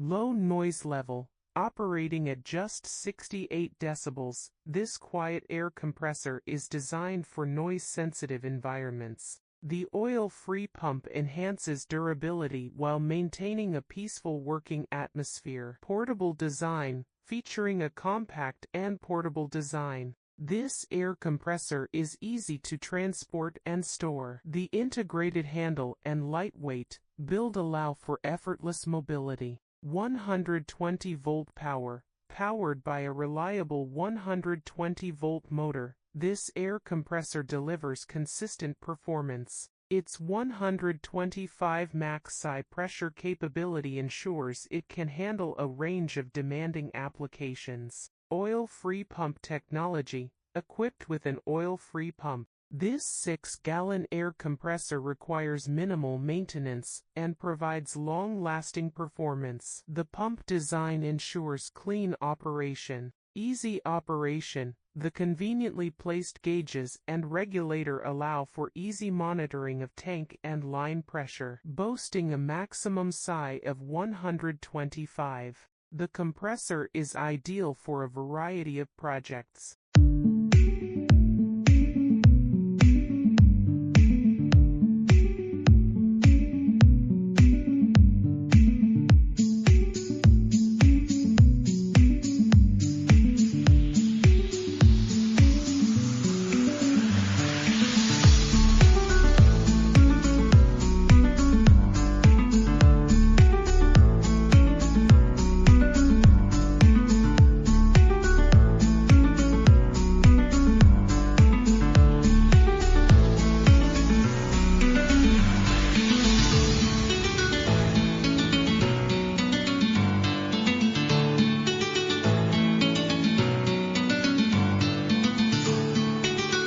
Low noise level. Operating at just 68 decibels, this quiet air compressor is designed for noise-sensitive environments. The oil-free pump enhances durability while maintaining a peaceful working atmosphere. Portable design, featuring a compact and portable design. This air compressor is easy to transport and store. The integrated handle and lightweight build allow for effortless mobility. 120-volt power, powered by a reliable 120-volt motor. This air compressor delivers consistent performance. Its 125 max psi pressure capability ensures it can handle a range of demanding applications. Oil-free pump technology, equipped with an oil-free pump. This 6-gallon air compressor requires minimal maintenance and provides long-lasting performance. The pump design ensures clean operation, easy operation. The conveniently placed gauges and regulator allow for easy monitoring of tank and line pressure, boasting a maximum psi of 125. The compressor is ideal for a variety of projects.